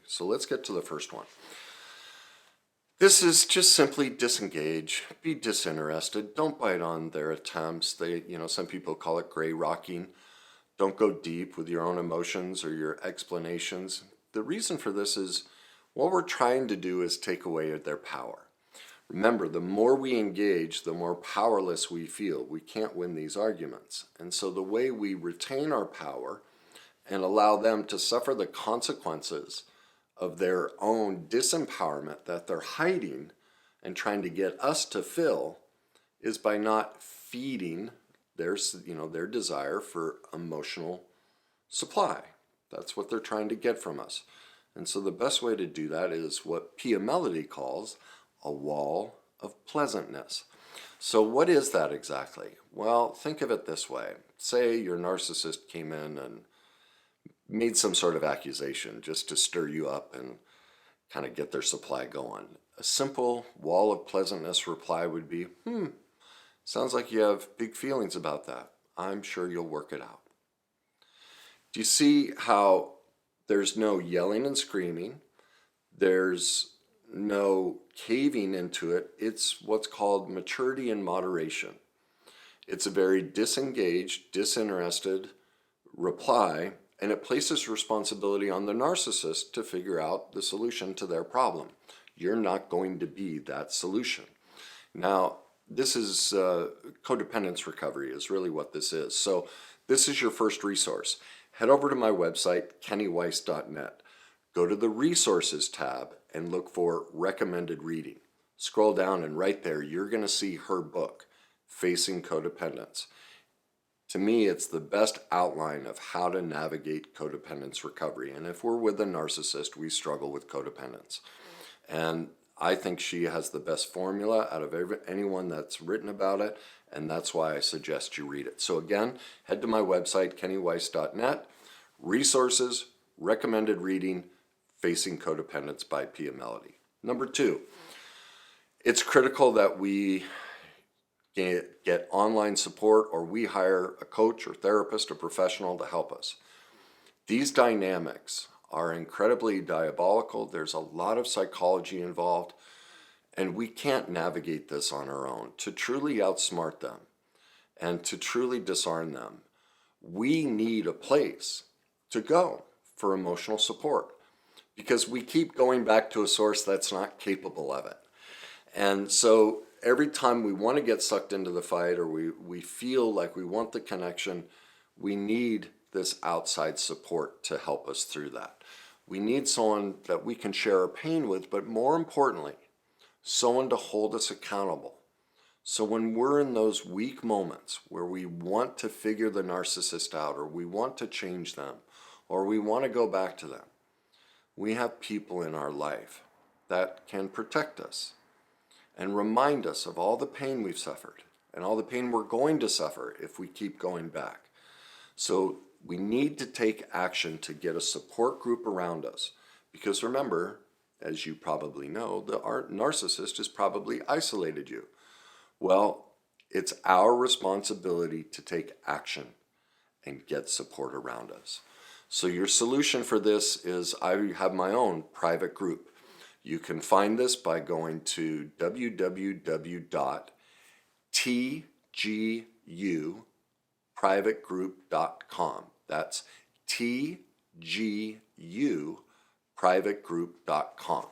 So let's get to the first one. This is just simply disengage, be disinterested, don't bite on their attempts. Some people call it gray rocking. Don't go deep with your own emotions or your explanations. The reason for this is what we're trying to do is take away their power. Remember, the more we engage, the more powerless we feel. We can't win these arguments. And so the way we retain our power and allow them to suffer the consequences of their own disempowerment that they're hiding and trying to get us to fill is by not feeding their desire for emotional supply. That's what they're trying to get from us. And so the best way to do that is what Pia Mellody calls a wall of pleasantness. So what is that exactly? Well, think of it this way. Say your narcissist came in and made some sort of accusation just to stir you up and kind of get their supply going. A simple wall of pleasantness reply would be, sounds like you have big feelings about that. I'm sure you'll work it out. Do you see how there's no yelling and screaming? There's no caving into it. It's what's called maturity and moderation. It's a very disengaged, disinterested reply, and it places responsibility on the narcissist to figure out the solution to their problem. You're not going to be that solution. Now, this is codependence recovery is really what this is. So this is your first resource. Head over to my website, kennyweiss.net. Go to the resources tab and look for recommended reading. Scroll down and right there, you're going to see her book, Facing Codependence. To me, it's the best outline of how to navigate codependence recovery. And if we're with a narcissist, we struggle with codependence. And I think she has the best formula out of anyone that's written about it, and that's why I suggest you read it. So again, head to my website, kennyweiss.net, resources, recommended reading, Facing Codependence by Pia Mellody. Number 2, it's critical that we get online support, or we hire a coach or therapist or professional to help us. These dynamics are incredibly diabolical. There's a lot of psychology involved, and we can't navigate this on our own. To truly outsmart them and to truly disarm them, we need a place to go for emotional support, because we keep going back to a source that's not capable of it. And so every time we want to get sucked into the fight, or we feel like we want the connection, we need this outside support to help us through that. We need someone that we can share our pain with, but more importantly, someone to hold us accountable. So when we're in those weak moments where we want to figure the narcissist out, or we want to change them, or we want to go back to them, we have people in our life that can protect us and remind us of all the pain we've suffered and all the pain we're going to suffer if we keep going back. So we need to take action to get a support group around us, because remember, as you probably know, the narcissist has probably isolated you. Well, it's our responsibility to take action and get support around us. So your solution for this is, I have my own private group. You can find this by going to www.tguprivategroup.com. That's tguprivategroup.com.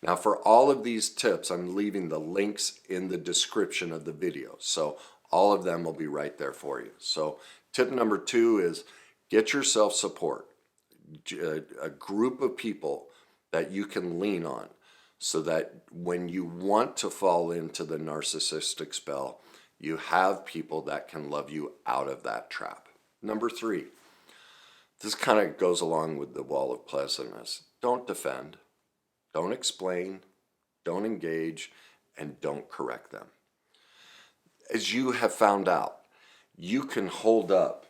Now, for all of these tips, I'm leaving the links in the description of the video. So all of them will be right there for you. So tip number 2 is get yourself support, a group of people that you can lean on, so that when you want to fall into the narcissistic spell, you have people that can love you out of that trap. Number 3, this kind of goes along with the wall of pleasantness. Don't defend, don't explain, don't engage, and don't correct them. As you have found out, you can hold up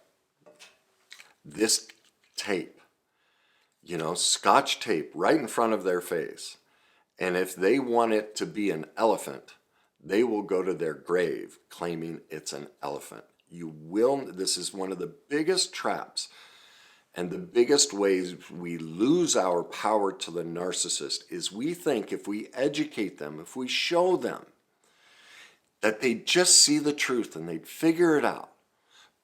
this tape, Scotch tape right in front of their face. And if they want it to be an elephant, they will go to their grave claiming it's an elephant. This is one of the biggest traps And the biggest ways we lose our power to the narcissist is we think if we educate them, if we show them that they just see the truth and they'd figure it out.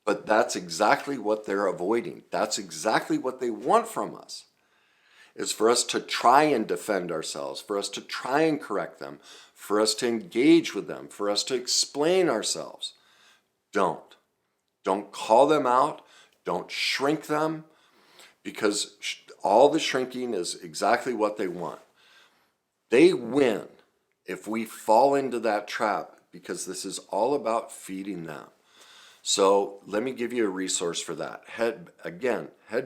But that's exactly what they're avoiding. That's exactly what they want from us, is for us to try and defend ourselves, for us to try and correct them, for us to engage with them, for us to explain ourselves. Don't. Don't call them out. Don't shrink them, because all the shrinking is exactly what they want. They win if we fall into that trap, because this is all about feeding them. So let me give you a resource for that. Head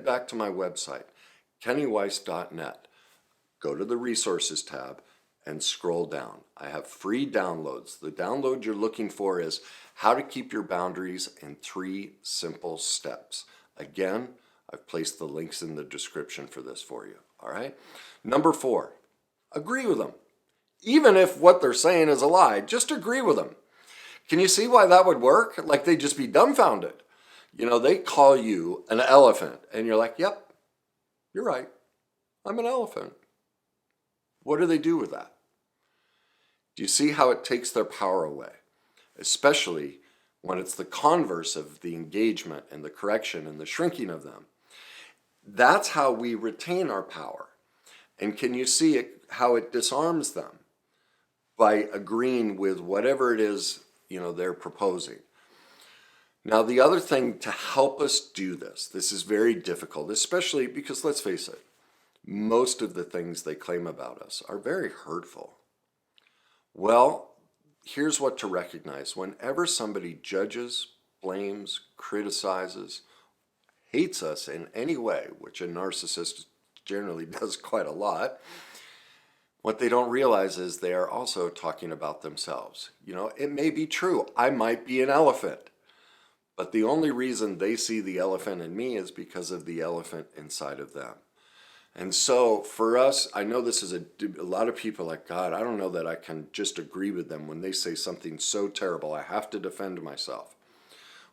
back to my website, kennyweiss.net. Go to the resources tab and scroll down. I have free downloads. The download you're looking for is how to keep your boundaries in 3 simple steps. Again, I've placed the links in the description for this for you. All right. Number 4, agree with them. Even if what they're saying is a lie, just agree with them. Can you see why that would work? Like, they'd just be dumbfounded. You know, they call you an elephant and you're like, yep, you're right. I'm an elephant. What do they do with that? Do you see how it takes their power away? Especially when it's the converse of the engagement and the correction and the shrinking of them. That's how we retain our power. And can you see how it disarms them by agreeing with whatever it is, they're proposing? Now, the other thing to help us do this is very difficult, especially because, let's face it, most of the things they claim about us are very hurtful. Well, here's what to recognize. Whenever somebody judges, blames, criticizes, hates us in any way, which a narcissist generally does quite a lot, what they don't realize is they are also talking about themselves. It may be true. I might be an elephant. But the only reason they see the elephant in me is because of the elephant inside of them. And so for us, I know this is a lot of people like, God, I don't know that I can just agree with them when they say something so terrible. I have to defend myself.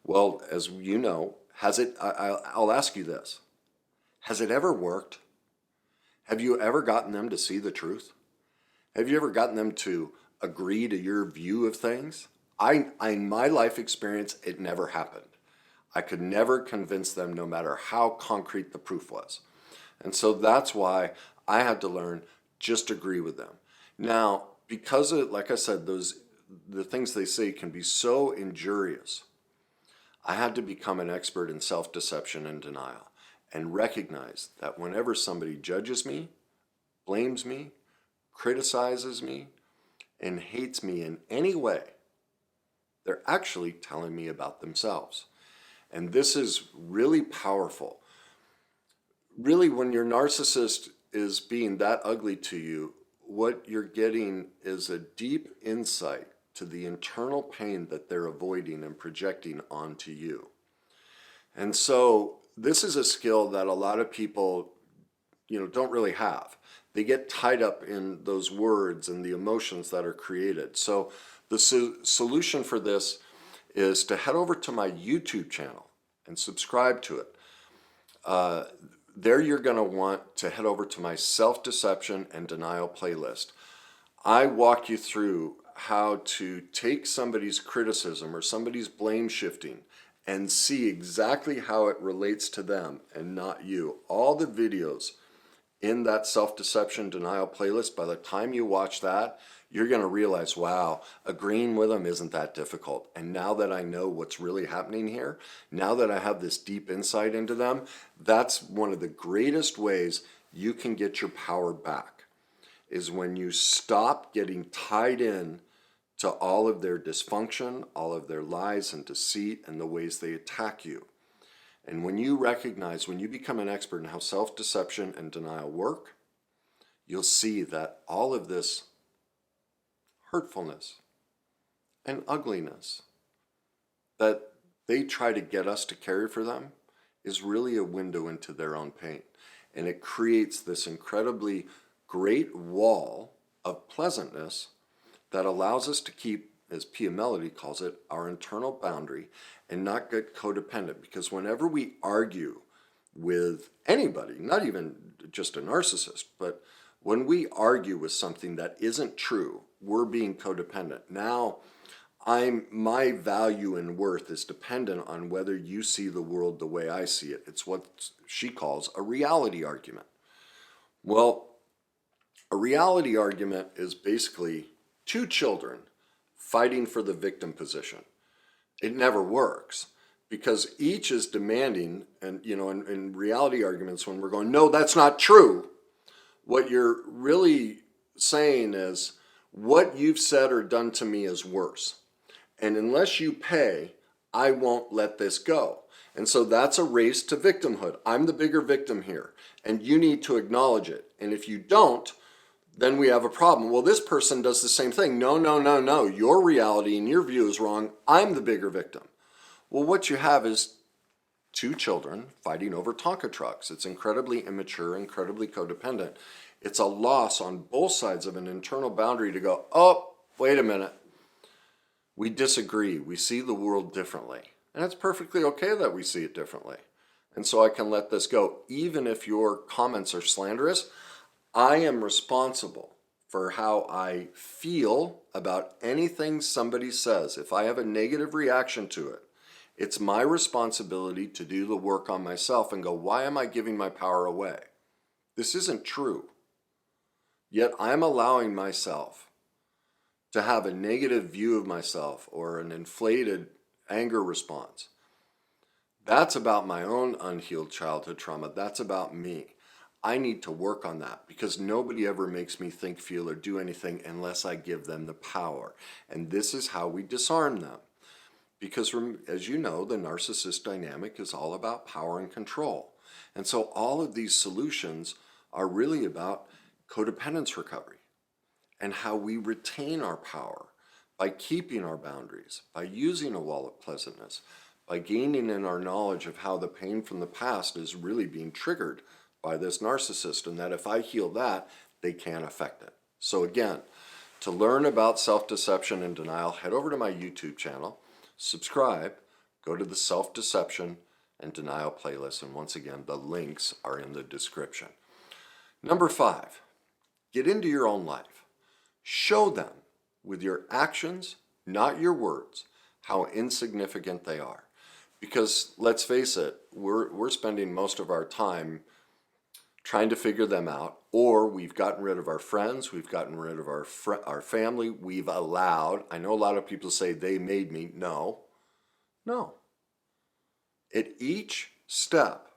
Well, as you know, I'll ask you this. Has it ever worked? Have you ever gotten them to see the truth? Have you ever gotten them to agree to your view of things? In my life experience, it never happened. I could never convince them, no matter how concrete the proof was. And so that's why I had to learn, just agree with them. Now, because like I said, the things they say can be so injurious, I had to become an expert in self-deception and denial and recognize that whenever somebody judges me, blames me, criticizes me, and hates me in any way, they're actually telling me about themselves. And this is really powerful. Really, when your narcissist is being that ugly to you, what you're getting is a deep insight to the internal pain that they're avoiding and projecting onto you. And so this is a skill that a lot of people, don't really have. They get tied up in those words and the emotions that are created. So the solution for this is to head over to my YouTube channel and subscribe to it. There you're going to want to head over to my self-deception and denial playlist. I walk you through how to take somebody's criticism or somebody's blame shifting and see exactly how it relates to them and not you. All the videos in that self-deception denial playlist, by the time you watch that, you're going to realize, wow, agreeing with them isn't that difficult. And now that I know what's really happening here, now that I have this deep insight into them, that's one of the greatest ways you can get your power back, is when you stop getting tied in to all of their dysfunction, all of their lies and deceit, and the ways they attack you. And when you recognize, when you become an expert in how self-deception and denial work, you'll see that all of this hurtfulness and ugliness that they try to get us to carry for them is really a window into their own pain. And it creates this incredibly great wall of pleasantness that allows us to keep, as Pia Melody calls it, our internal boundary and not get codependent. Because whenever we argue with anybody, not even just a narcissist, but when we argue with something that isn't true, we're being codependent. Now, my value and worth is dependent on whether you see the world the way I see it. It's what she calls a reality argument. Well, a reality argument is basically two children fighting for the victim position. It never works because each is demanding, and in reality arguments, when we're going, no, that's not true, what you're really saying is, what you've said or done to me is worse. And unless you pay, I won't let this go. And so that's a race to victimhood. I'm the bigger victim here, and you need to acknowledge it. And if you don't, then we have a problem. Well, this person does the same thing. No, no, no, no. Your reality and your view is wrong. I'm the bigger victim. Well, what you have is two children fighting over Tonka trucks. It's incredibly immature, incredibly codependent. It's a loss on both sides of an internal boundary to go, oh, wait a minute. We disagree. We see the world differently. And it's perfectly okay that we see it differently. And so I can let this go. Even if your comments are slanderous, I am responsible for how I feel about anything somebody says. If I have a negative reaction to it, it's my responsibility to do the work on myself and go, why am I giving my power away? This isn't true. Yet I'm allowing myself to have a negative view of myself or an inflated anger response. That's about my own unhealed childhood trauma. That's about me. I need to work on that because nobody ever makes me think, feel, or do anything unless I give them the power. And this is how we disarm them. Because as you know, the narcissist dynamic is all about power and control. And so all of these solutions are really about codependence recovery and how we retain our power by keeping our boundaries, by using a wall of pleasantness, by gaining in our knowledge of how the pain from the past is really being triggered by this narcissist, and that if I heal that, they can't affect it. So again, to learn about self-deception and denial, head over to my YouTube channel, subscribe, go to the self-deception and denial playlist, and once again, the links are in the description. Number 5, get into your own life. Show them with your actions, not your words, how insignificant they are. Because let's face it, we're spending most of our time trying to figure them out, or we've gotten rid of our friends, we've gotten rid of our family, we've allowed. I know a lot of people say they made me. No. At each step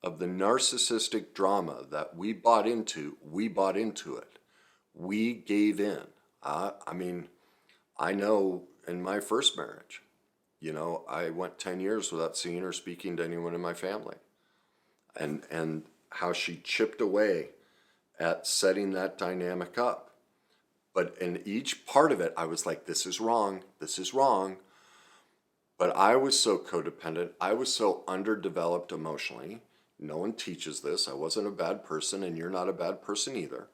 of the narcissistic drama that we bought into it. We gave in. I know in my first marriage, I went 10 years without seeing or speaking to anyone in my family. And how she chipped away at setting that dynamic up. But in each part of it, I was like, this is wrong. But I was so codependent. I was so underdeveloped emotionally. No one teaches this. I wasn't a bad person, and you're not a bad person either.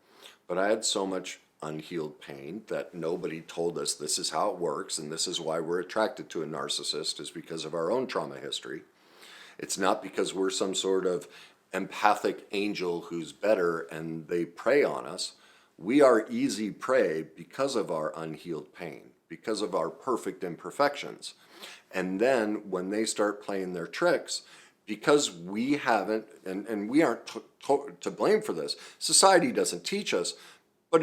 But I had so much unhealed pain that nobody told us this is how it works, and this is why we're attracted to a narcissist, is because of our own trauma history. It's not because we're some sort of empathic angel who's better and they prey on us. We are easy prey because of our unhealed pain, because of our perfect imperfections. And then when they start playing their tricks, because we haven't, and we aren't to blame for this, society doesn't teach us, but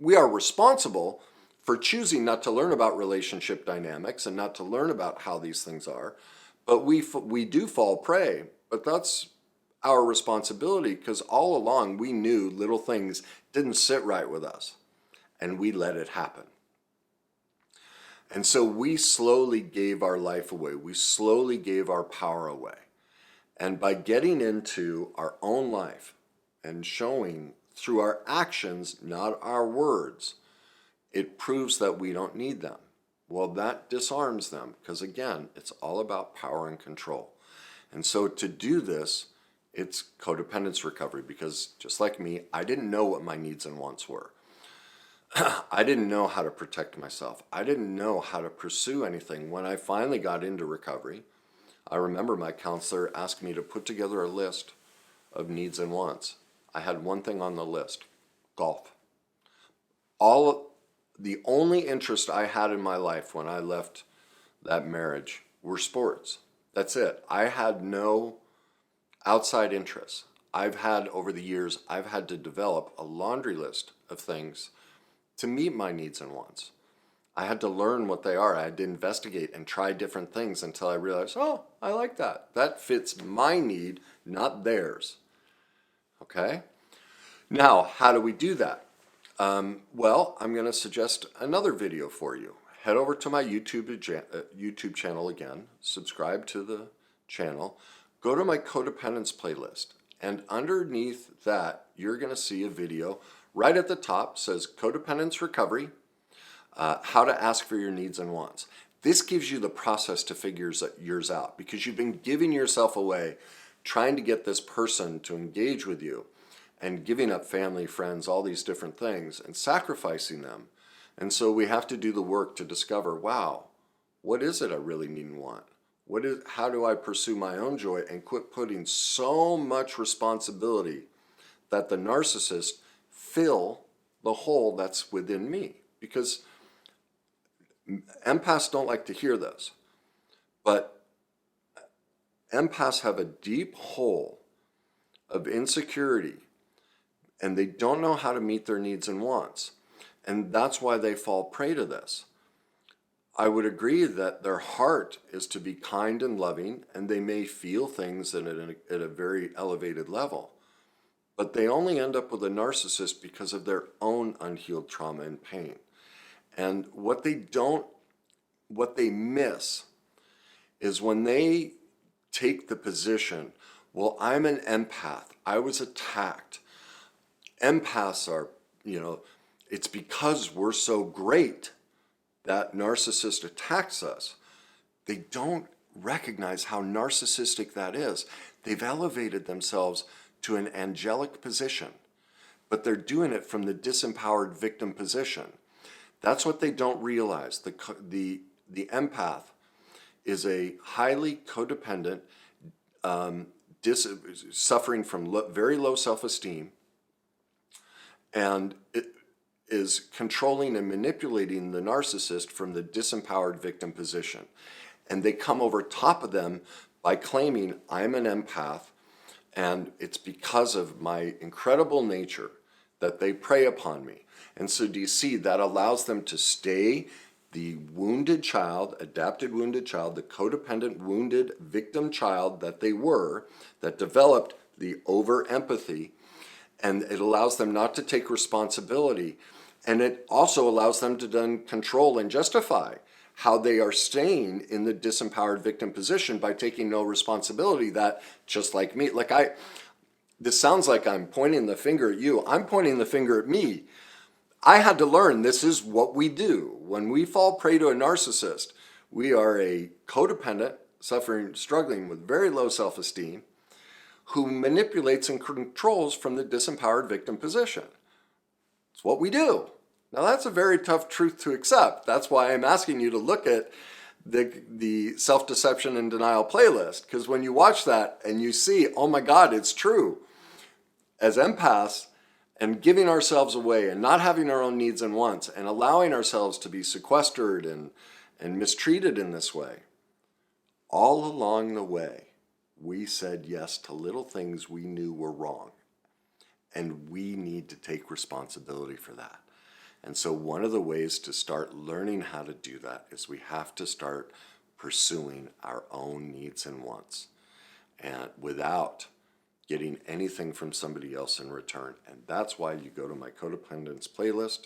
we are responsible for choosing not to learn about relationship dynamics and not to learn about how these things are. But we do fall prey, but that's our responsibility because all along we knew little things didn't sit right with us and we let it happen. And so we slowly gave our life away. We slowly gave our power away. And by getting into our own life and showing through our actions, not our words, it proves that we don't need them. Well, that disarms them because, again, it's all about power and control. And so to do this, it's codependence recovery because just like me, I didn't know what my needs and wants were. I didn't know how to protect myself. I didn't know how to pursue anything. When I finally got into recovery, I remember my counselor asked me to put together a list of needs and wants. I had one thing on the list: golf. The only interest I had in my life when I left that marriage were sports. That's it. I had no outside interests. Over the years, I've had to develop a laundry list of things to meet my needs and wants. I had to learn what they are. I had to investigate and try different things until I realized, oh, I like that. That fits my need, not theirs. Okay? Now, how do we do that? Well, I'm going to suggest another video for you. Head over to my YouTube channel again, subscribe to the channel, go to my Codependence playlist, and underneath that, you're going to see a video right at the top, says Codependence Recovery, how to ask for your needs and wants. This gives you the process to figure yours out, because you've been giving yourself away trying to get this person to engage with you and giving up family, friends, all these different things and sacrificing them. And so we have to do the work to discover, wow, what is it I really need and want? How do I pursue my own joy and quit putting so much responsibility that the narcissist fill the hole that's within me? Because empaths don't like to hear this, but empaths have a deep hole of insecurity, and they don't know how to meet their needs and wants. And that's why they fall prey to this. I would agree that their heart is to be kind and loving, and they may feel things at a very elevated level. But they only end up with a narcissist because of their own unhealed trauma and pain. And what they miss is when they take the position, well, I'm an empath, I was attacked. Empaths are, it's because we're so great that narcissist attacks us. They don't recognize how narcissistic that is. They've elevated themselves to an angelic position, but they're doing it from the disempowered victim position. That's what they don't realize. The empath is a highly codependent, suffering from very low self-esteem, and it is controlling and manipulating the narcissist from the disempowered victim position. And they come over top of them by claiming, I'm an empath, and it's because of my incredible nature that they prey upon me. And so do you see, that allows them to stay the wounded child, adapted wounded child, the codependent wounded victim child that they were, that developed the over-empathy, and it allows them not to take responsibility. And it also allows them to then control and justify how they are staying in the disempowered victim position by taking no responsibility. That, just like me, this sounds like I'm pointing the finger at you. I'm pointing the finger at me. I had to learn this is what we do. When we fall prey to a narcissist, we are a codependent, struggling with very low self-esteem, who manipulates and controls from the disempowered victim position. It's what we do. Now that's a very tough truth to accept. That's why I'm asking you to look at the self-deception and denial playlist, because when you watch that and you see, oh my God, it's true. As empaths, and giving ourselves away and not having our own needs and wants and allowing ourselves to be sequestered and mistreated in this way, all along the way, we said yes to little things we knew were wrong. And we need to take responsibility for that. And so one of the ways to start learning how to do that is we have to start pursuing our own needs and wants, and without getting anything from somebody else in return. And that's why you go to my Codependence playlist,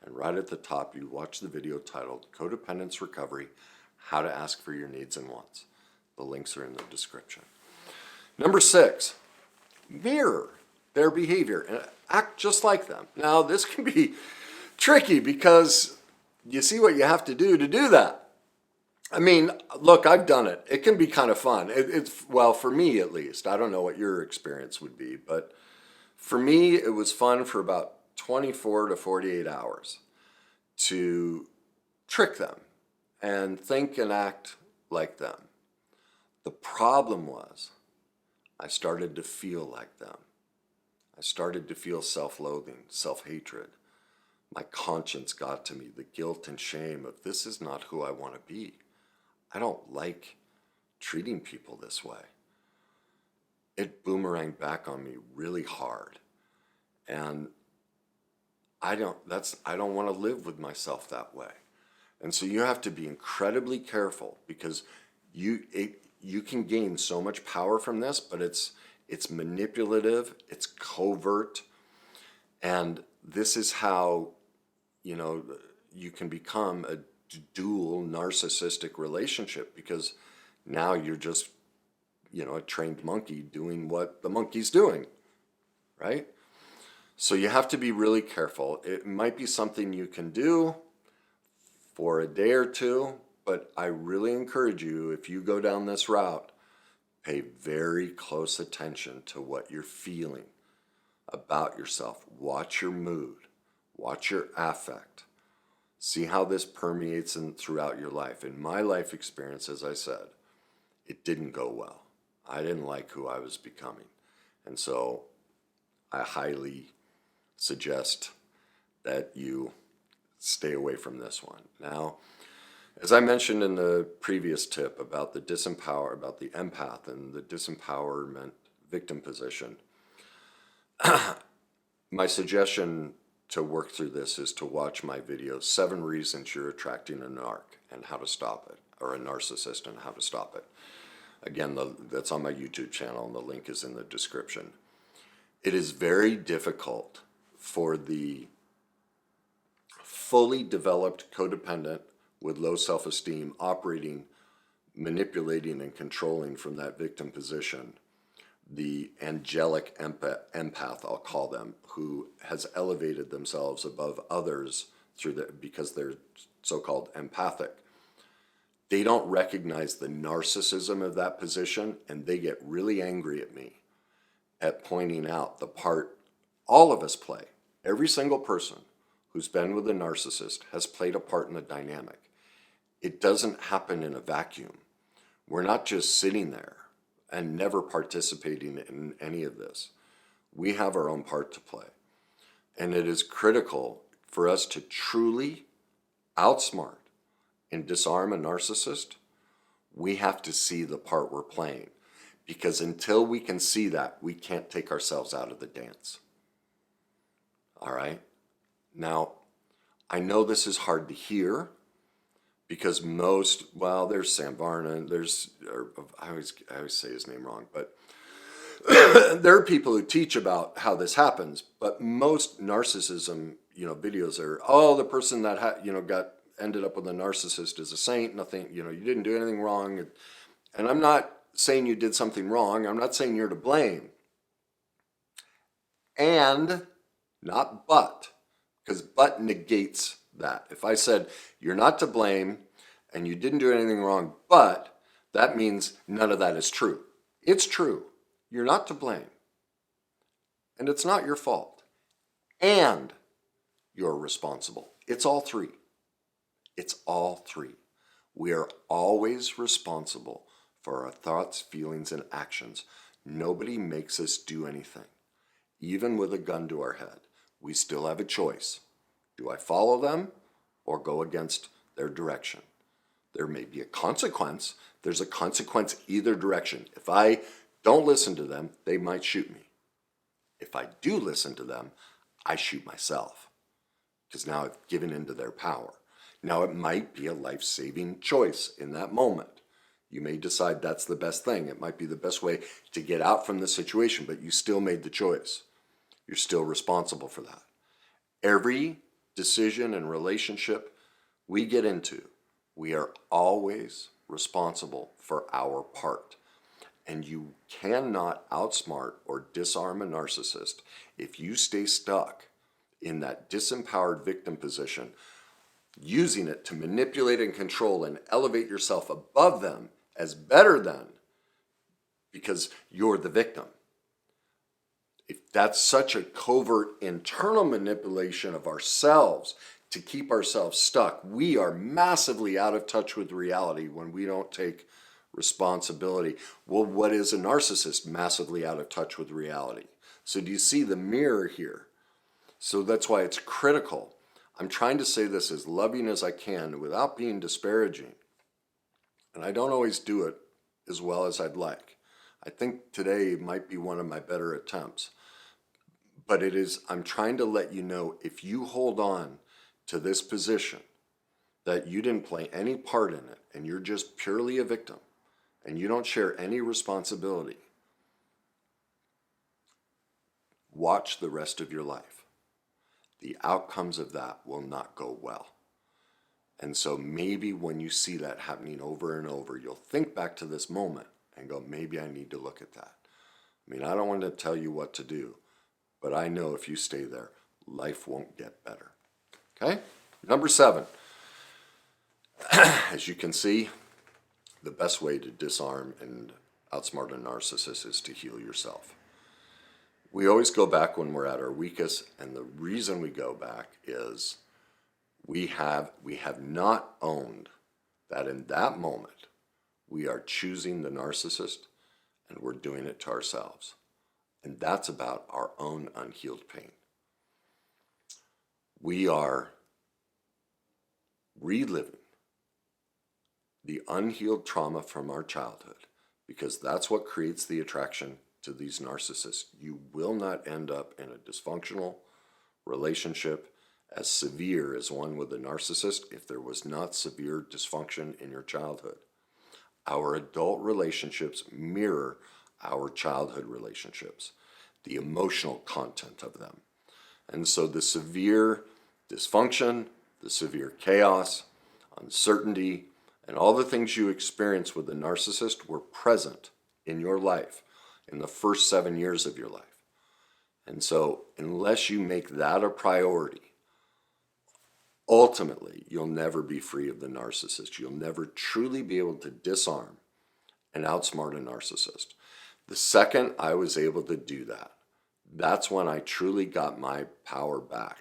and right at the top you watch the video titled Codependence Recovery, How to Ask for Your Needs and Wants. The links are in the description. Number 6, mirror their behavior and act just like them. Now this can be tricky because you see what you have to do that. I mean, look, I've done it. It can be kind of fun. Well, for me at least. I don't know what your experience would be, but for me it was fun for about 24 to 48 hours to trick them and think and act like them. The problem was I started to feel like them. I started to feel self-loathing, self-hatred. My conscience got to me, the guilt and shame of this is not who I want to be. I don't like treating people this way. It boomeranged back on me really hard. And I don't want to live with myself that way. And so you have to be incredibly careful because you can gain so much power from this, but it's manipulative, it's covert, and this is how, you can become a dual narcissistic relationship because now you're just, a trained monkey doing what the monkey's doing, right? So you have to be really careful. It might be something you can do for a day or two, but I really encourage you, if you go down this route, pay very close attention to what you're feeling about yourself. Watch your mood. Watch your affect. See how this permeates throughout your life. In my life experience, as I said, it didn't go well. I didn't like who I was becoming. And so I highly suggest that you stay away from this one. Now, as I mentioned in the previous tip about the empath and the disempowerment victim position, my suggestion to work through this is to watch my video, 7 Reasons You're Attracting a Narc and How to Stop It, or a Narcissist and How to Stop It. Again, that's on my YouTube channel and the link is in the description. It is very difficult for the fully developed codependent with low self-esteem operating, manipulating, and controlling from that victim position. The angelic empath, I'll call them, who has elevated themselves above others because they're so-called empathic. They don't recognize the narcissism of that position, and they get really angry at me at pointing out the part all of us play. Every single person who's been with a narcissist has played a part in the dynamic. It doesn't happen in a vacuum. We're not just sitting there and never participating in any of this. We have our own part to play. And it is critical for us to truly outsmart and disarm a narcissist. We have to see the part we're playing. Because until we can see that, we can't take ourselves out of the dance. All right? Now, I know this is hard to hear because there's Sam Varna, I always say his name wrong, but there are people who teach about how this happens, but most narcissism, videos are, the person that ended up with a narcissist is a saint, nothing, you didn't do anything wrong. And I'm not saying you did something wrong. I'm not saying you're to blame. And, not but, because but negates that. If I said you're not to blame and you didn't do anything wrong, but that means none of that is true. It's true. You're not to blame. And it's not your fault. And you're responsible. It's all three. It's all three. We are always responsible for our thoughts, feelings, and actions. Nobody makes us do anything. Even with a gun to our head, we still have a choice. Do I follow them or go against their direction? There may be a consequence. There's a consequence either direction. If I don't listen to them, they might shoot me. If I do listen to them, I shoot myself because now I've given into their power. Now it might be a life-saving choice in that moment. You may decide that's the best thing. It might be the best way to get out from the situation, but you still made the choice. You're still responsible for that. Every decision and relationship we get into, we are always responsible for our part. And you cannot outsmart or disarm a narcissist if you stay stuck in that disempowered victim position, using it to manipulate and control and elevate yourself above them as better than because you're the victim. If that's such a covert internal manipulation of ourselves to keep ourselves stuck, we are massively out of touch with reality when we don't take responsibility. Well, what is a narcissist? Massively out of touch with reality. So do you see the mirror here? So that's why it's critical. I'm trying to say this as loving as I can without being disparaging. And I don't always do it as well as I'd like. I think today might be one of my better attempts. But I'm trying to let you know, if you hold on to this position, that you didn't play any part in it and you're just purely a victim and you don't share any responsibility, watch the rest of your life. The outcomes of that will not go well. And so maybe when you see that happening over and over, you'll think back to this moment and go, maybe I need to look at that. I mean, I don't want to tell you what to do, but I know if you stay there, life won't get better. Okay? Number 7. As you can see, the best way to disarm and outsmart a narcissist is to heal yourself. We always go back when we're at our weakest, and the reason we go back is we have not owned that in that moment we are choosing the narcissist and we're doing it to ourselves. And that's about our own unhealed pain. We are reliving the unhealed trauma from our childhood because that's what creates the attraction to these narcissists. You will not end up in a dysfunctional relationship as severe as one with a narcissist if there was not severe dysfunction in your childhood. Our adult relationships mirror our childhood relationships, the emotional content of them. And so the severe dysfunction, the severe chaos, uncertainty, and all the things you experience with the narcissist were present in your life in the first 7 years of your life. And so unless you make that a priority, ultimately, you'll never be free of the narcissist. You'll never truly be able to disarm and outsmart a narcissist. The second I was able to do that, that's when I truly got my power back.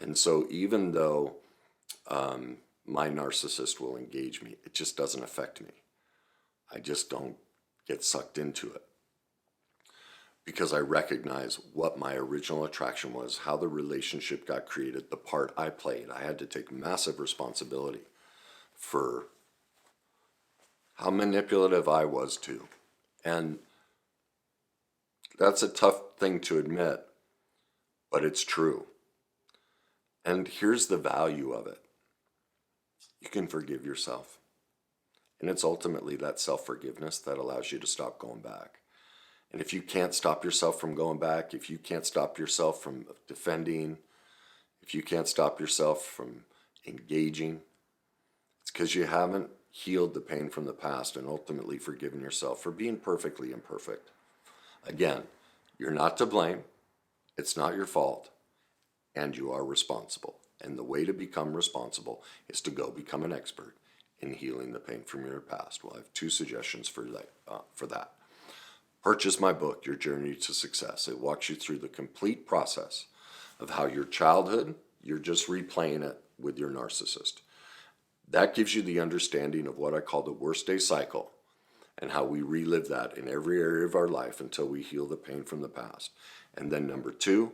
And so even though my narcissist will engage me, it just doesn't affect me. I just don't get sucked into it. Because I recognize what my original attraction was, how the relationship got created, the part I played. I had to take massive responsibility for how manipulative I was too. And that's a tough thing to admit, but it's true. And here's the value of it. You can forgive yourself. And it's ultimately that self-forgiveness that allows you to stop going back. And if you can't stop yourself from going back, if you can't stop yourself from defending, if you can't stop yourself from engaging, it's because you haven't healed the pain from the past and ultimately forgiven yourself for being perfectly imperfect. Again, you're not to blame. It's not your fault. And you are responsible. And the way to become responsible is to go become an expert in healing the pain from your past. Well, I have 2 suggestions for that. Purchase my book, Your Journey to Success. It walks you through the complete process of how your childhood, you're just replaying it with your narcissist. That gives you the understanding of what I call the worst day cycle and how we relive that in every area of our life until we heal the pain from the past. And then number 2,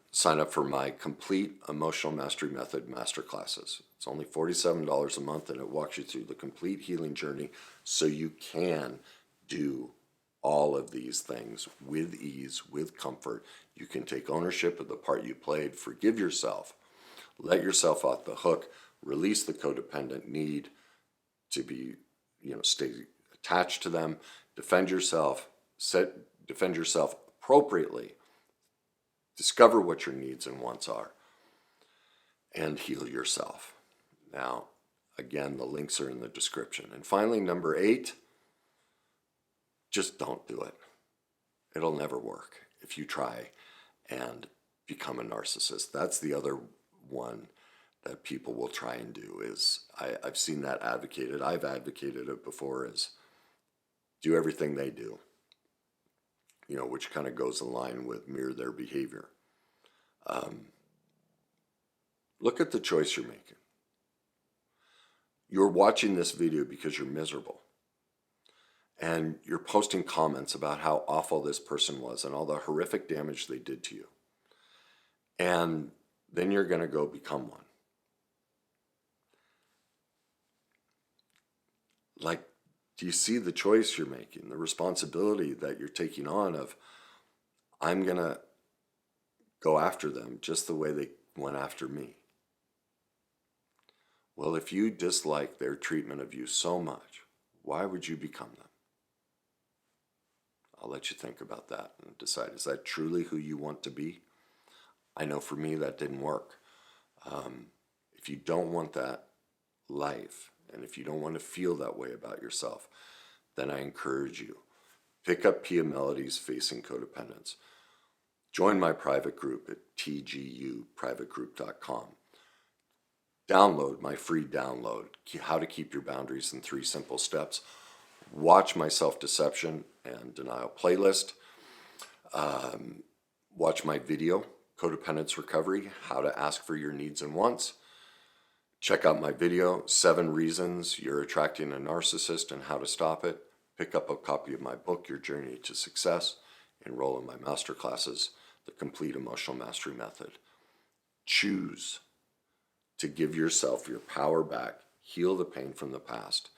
sign up for my complete Emotional Mastery Method masterclasses. It's only $47 a month and it walks you through the complete healing journey so you can do all of these things with ease, with comfort. You can take ownership of the part you played, forgive yourself, let yourself off the hook, release the codependent need to be, stay attached to them, defend yourself appropriately, discover what your needs and wants are, and heal yourself. Now, again, the links are in the description. And finally, number 8, just don't do it. It'll never work if you try and become a narcissist. That's the other one that people will try and do is, I've seen that advocated. I've advocated it before, is do everything they do, which kind of goes in line with mirror their behavior. Look at the choice you're making. you're watching this video because you're miserable. And you're posting comments about how awful this person was and all the horrific damage they did to you. And then you're going to go become one. Like, do you see the choice you're making, the responsibility that you're taking on of, I'm going to go after them just the way they went after me? Well, if you dislike their treatment of you so much, why would you become them? I'll let you think about that and decide, is that truly who you want to be? I know for me that didn't work. If you don't want that life, and if you don't want to feel that way about yourself, then I encourage you, pick up Pia Melody's Facing Codependence. Join my private group at tguprivategroup.com. Download my free download, How to Keep Your Boundaries in 3 Simple Steps. Watch my self-deception and denial playlist. Watch my video, Codependence Recovery, How to Ask for Your Needs and Wants. Check out my video, 7 Reasons You're Attracting a Narcissist and How to Stop It. Pick up a copy of my book, Your Journey to Success. Enroll in my masterclasses, The Complete Emotional Mastery Method. Choose to give yourself your power back, heal the pain from the past,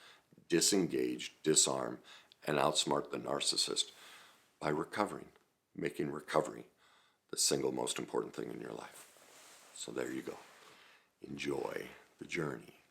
disengage, disarm, and outsmart the narcissist by recovering, making recovery the single most important thing in your life. So there you go. Enjoy the journey.